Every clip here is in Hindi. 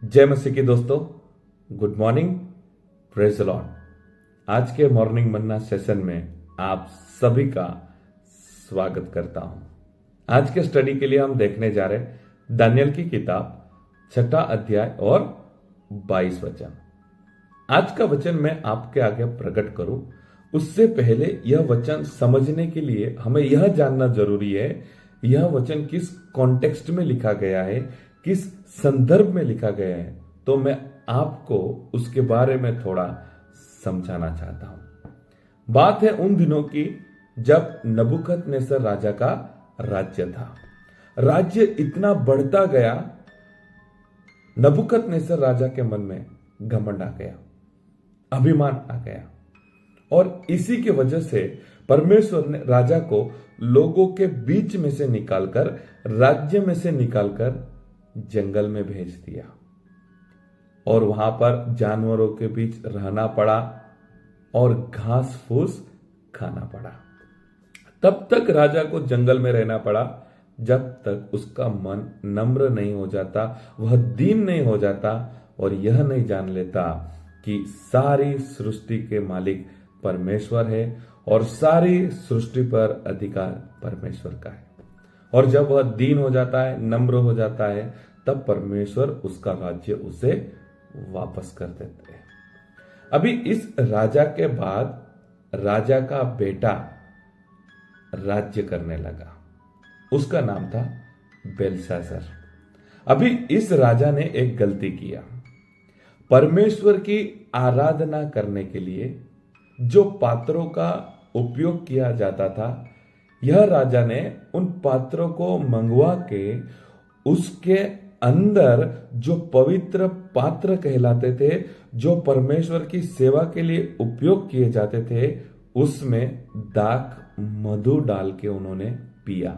जय मसीह की दोस्तों, good morning, praise the Lord. आज के मॉर्निंग मन्ना सेशन में आप सभी का स्वागत करता हूं। आज के स्टडी के लिए हम देखने जा रहे दानियल की किताब 6 अध्याय और 22 वचन। आज का वचन मैं आपके आगे प्रकट करूं उससे पहले यह वचन समझने के लिए हमें यह जानना जरूरी है यह वचन किस कॉन्टेक्स्ट में लिखा गया है, किस संदर्भ में लिखा गया है। तो मैं आपको उसके बारे में थोड़ा समझाना चाहता हूं। बात है उन दिनों की जब नबूकदनेस्सर राजा का राज्य था। राज्य इतना बढ़ता गया, नबूकदनेस्सर राजा के मन में घमंड आ गया, अभिमान आ गया, और इसी की वजह से परमेश्वर ने राजा को लोगों के बीच में से निकालकर, राज्य में से निकालकर जंगल में भेज दिया और वहां पर जानवरों के बीच रहना पड़ा और घास फूस खाना पड़ा। तब तक राजा को जंगल में रहना पड़ा जब तक उसका मन नम्र नहीं हो जाता, वह दीन नहीं हो जाता और यह नहीं जान लेता कि सारी सृष्टि के मालिक परमेश्वर है और सारी सृष्टि पर अधिकार परमेश्वर का है। और जब वह दीन हो जाता है, नम्र हो जाता है, तब परमेश्वर उसका राज्य उसे वापस कर देते हैं। अभी इस राजा के बाद राजा का बेटा राज्य करने लगा। उसका नाम था बेलशास्सर। अभी इस राजा ने एक गलती किया। परमेश्वर की आराधना करने के लिए जो पात्रों का उपयोग किया जाता था, यह राजा ने उन पात्रों को मंगवा के उसके अंदर जो पवित्र पात्र कहलाते थे, जो परमेश्वर की सेवा के लिए उपयोग किए जाते थे, उसमें दाख मधु डाल के उन्होंने पिया।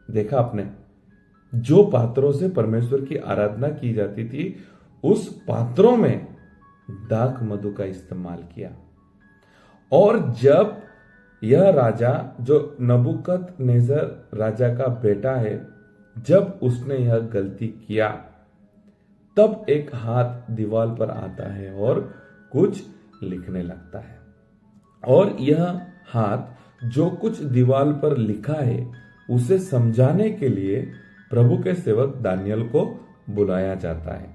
देखा आपने, जो पात्रों से परमेश्वर की आराधना की जाती थी, उस पात्रों में दाख मधु का इस्तेमाल किया। और जब यह राजा, जो नबूकदनेस्सर राजा का बेटा है, जब उसने यह गलती किया, तब एक हाथ दीवार पर आता है और कुछ लिखने लगता है। और यह हाथ जो कुछ दीवार पर लिखा है, उसे समझाने के लिए प्रभु के सेवक दानियल को बुलाया जाता है।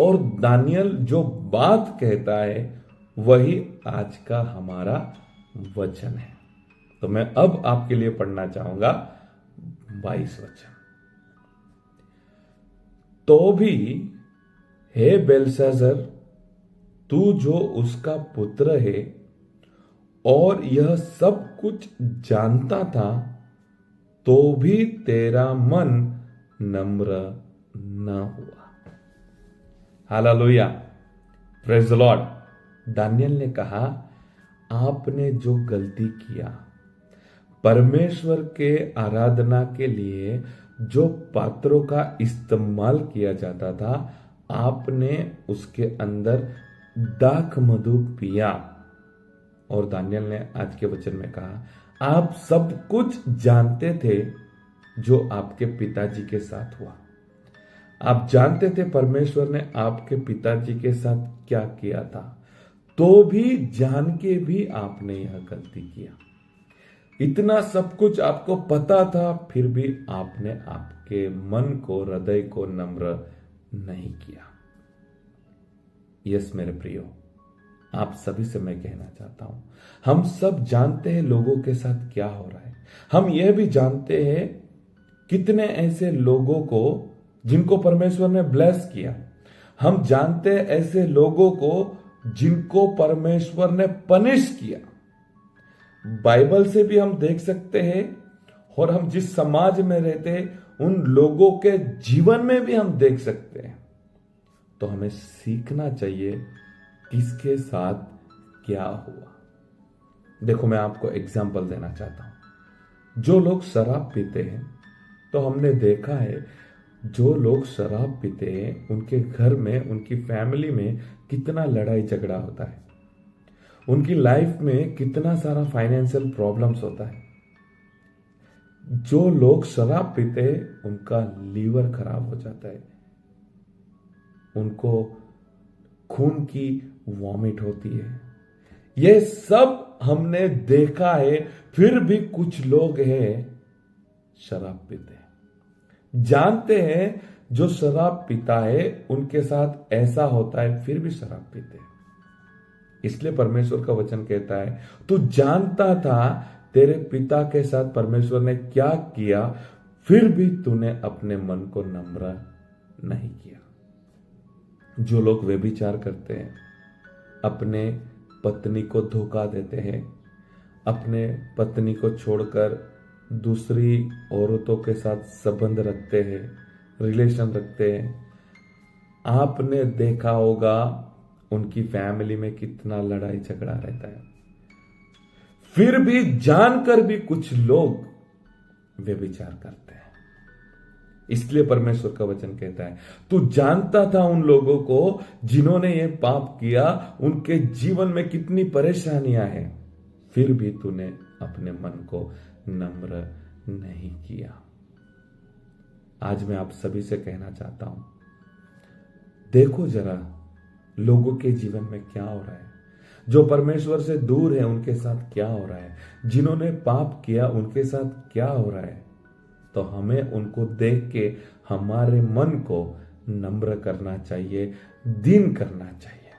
और दानियल जो बात कहता है वही आज का हमारा वचन है। तो मैं अब आपके लिए पढ़ना चाहूंगा 22 वचन। तो भी हे बेलशास्सर, तू जो उसका पुत्र है और यह सब कुछ जानता था, तो भी तेरा मन नम्र न हुआ। Hallelujah, praise the Lord. Daniel ने कहा, आपने जो गलती किया, परमेश्वर के आराधना के लिए जो पात्रों का इस्तेमाल किया जाता था, आपने उसके अंदर दाख मधु पिया। और दानियल ने आज के वचन में कहा, आप सब कुछ जानते थे जो आपके पिताजी के साथ हुआ। आप जानते थे परमेश्वर ने आपके पिताजी के साथ क्या किया था, तो भी जान के भी आपने यह गलती किया। इतना सब कुछ आपको पता था, फिर भी आपने आपके मन को, हृदय को नम्र नहीं किया। यस मेरे प्रियो, आप सभी से मैं कहना चाहता हूं, हम सब जानते हैं लोगों के साथ क्या हो रहा है। हम यह भी जानते हैं कितने ऐसे लोगों को जिनको परमेश्वर ने ब्लेस किया। हम जानते हैं ऐसे लोगों को जिनको परमेश्वर ने पनिश किया। बाइबल से भी हम देख सकते हैं, और हम जिस समाज में रहते हैं उन लोगों के जीवन में भी हम देख सकते हैं। तो हमें सीखना चाहिए किसके साथ क्या हुआ। देखो, मैं आपको एग्जाम्पल देना चाहता हूं। जो लोग शराब पीते हैं, तो हमने देखा है जो लोग शराब पीते हैं उनके घर में, उनकी फैमिली में कितना लड़ाई झगड़ा होता है, उनकी लाइफ में कितना सारा फाइनेंशियल प्रॉब्लम्स होता है। जो लोग शराब पीते हैं उनका लीवर खराब हो जाता है, उनको खून की वॉमिट होती है। ये सब हमने देखा है, फिर भी कुछ लोग हैं शराब पीते हैं। जानते हैं जो शराब पीता है उनके साथ ऐसा होता है, फिर भी शराब पीते हैं। इसलिए परमेश्वर का वचन कहता है, तू जानता था तेरे पिता के साथ परमेश्वर ने क्या किया, फिर भी तूने अपने मन को नम्र नहीं किया। जो लोग व्यभिचार करते हैं, अपने पत्नी को धोखा देते हैं, अपने पत्नी को छोड़कर दूसरी औरतों के साथ संबंध रखते हैं, रिलेशन रखते हैं, आपने देखा होगा उनकी फैमिली में कितना लड़ाई झगड़ा रहता है। फिर भी जानकर भी कुछ लोग व्यभिचार करते हैं। इसलिए परमेश्वर का वचन कहता है, तू जानता था उन लोगों को जिन्होंने ये पाप किया, उनके जीवन में कितनी परेशानियां हैं, फिर भी तूने अपने मन को नम्र नहीं किया। आज मैं आप सभी से कहना चाहता हूं, देखो जरा लोगों के जीवन में क्या हो रहा है। जो परमेश्वर से दूर है उनके साथ क्या हो रहा है, जिन्होंने पाप किया उनके साथ क्या हो रहा है। तो हमें उनको देख के हमारे मन को नम्र करना चाहिए, दीन करना चाहिए।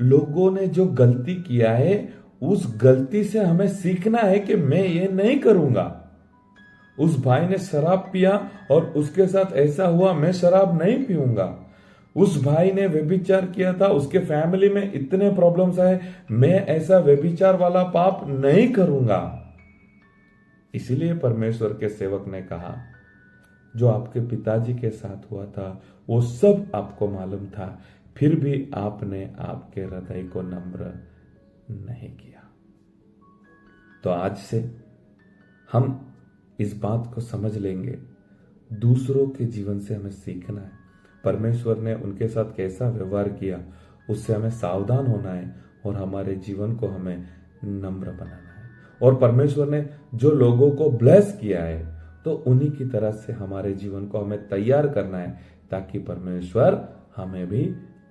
लोगों ने जो गलती किया है उस गलती से हमें सीखना है कि मैं ये नहीं करूंगा। उस भाई ने शराब पिया और उसके साथ ऐसा हुआ, मैं शराब नहीं पीऊंगा। उस भाई ने व्यभिचार किया था, उसके फैमिली में इतने प्रॉब्लम्स आए, मैं ऐसा व्यभिचार वाला पाप नहीं करूंगा। इसीलिए परमेश्वर के सेवक ने कहा, जो आपके पिताजी के साथ हुआ था वो सब आपको मालूम था, फिर भी आपने आपके हृदय को नम्र नहीं किया। तो आज से हम इस बात को समझ लेंगे, दूसरों के जीवन से हमें सीखना है। परमेश्वर ने उनके साथ कैसा व्यवहार किया उससे हमें सावधान होना है और हमारे जीवन को हमें नम्र बनाना है। और परमेश्वर ने जो लोगों को ब्लेस किया है तो उन्हीं की तरह से हमारे जीवन को हमें तैयार करना है, ताकि परमेश्वर हमें भी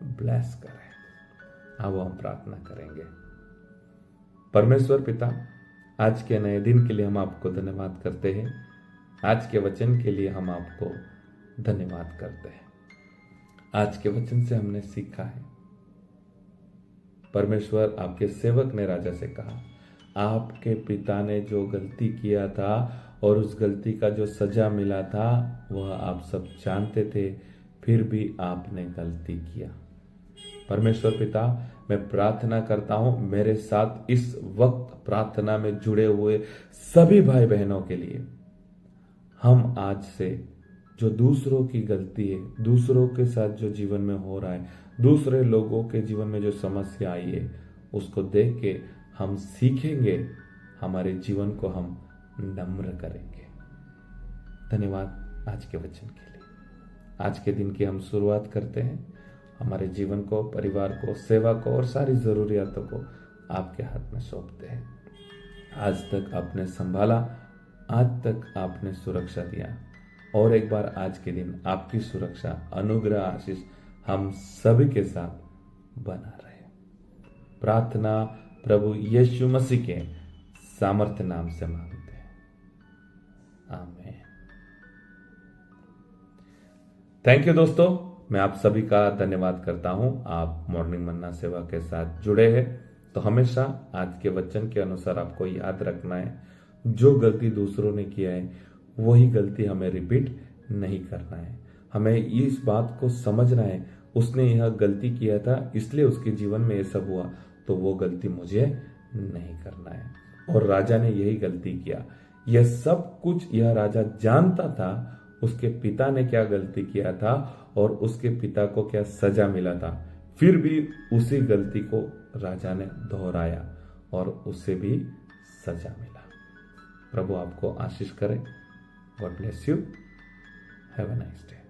ब्लेस करे। अब हम प्रार्थना करेंगे। परमेश्वर पिता, आज के नए दिन के लिए हम आपको धन्यवाद करते हैं। आज के वचन के लिए हम आपको धन्यवाद करते हैं। आज के वचन से हमने सीखा है, परमेश्वर आपके सेवक ने राजा से कहा, आपके पिता ने जो गलती किया था और उस गलती का जो सजा मिला था वह आप सब जानते थे, फिर भी आपने गलती किया। परमेश्वर पिता, मैं प्रार्थना करता हूं मेरे साथ इस वक्त प्रार्थना में जुड़े हुए सभी भाई बहनों के लिए, हम आज से जो दूसरों की गलती है, दूसरों के साथ जो जीवन में हो रहा है, दूसरे लोगों के जीवन में जो समस्या आई है, उसको देख के हम सीखेंगे, हमारे जीवन को हम नम्र करेंगे। धन्यवाद आज के वचन के लिए। आज के दिन की हम शुरुआत करते हैं। हमारे जीवन को, परिवार को, सेवा को और सारी जरूरियातों को आपके हाथ में सौंपते हैं। आज तक आपने संभाला, आज तक आपने सुरक्षा दिया, और एक बार आज के दिन आपकी सुरक्षा, अनुग्रह, आशीष हम सभी के साथ बना रहे। प्रार्थना प्रभु यीशु मसीह के सामर्थ्य नाम से मांगते हैं, आमीन। थैंक यू दोस्तों, मैं आप सभी का धन्यवाद करता हूं। आप मॉर्निंग मन्ना सेवा के साथ जुड़े हैं, तो हमेशा आज के वचन के अनुसार आपको याद रखना है, जो गलती दूसरों ने किया है वही गलती हमें रिपीट नहीं करना है। हमें इस बात को समझना है, उसने यह गलती किया था इसलिए उसके जीवन में ये सब हुआ, तो वो गलती मुझे नहीं करना है। और राजा ने यही गलती किया। यह सब कुछ यह राजा जानता था उसके पिता ने क्या गलती किया था और उसके पिता को क्या सजा मिला था, फिर भी उसी गलती को राजा ने दोहराया और उसे भी सजा मिला। प्रभु आपको आशीष करे। God bless you. Have a nice day.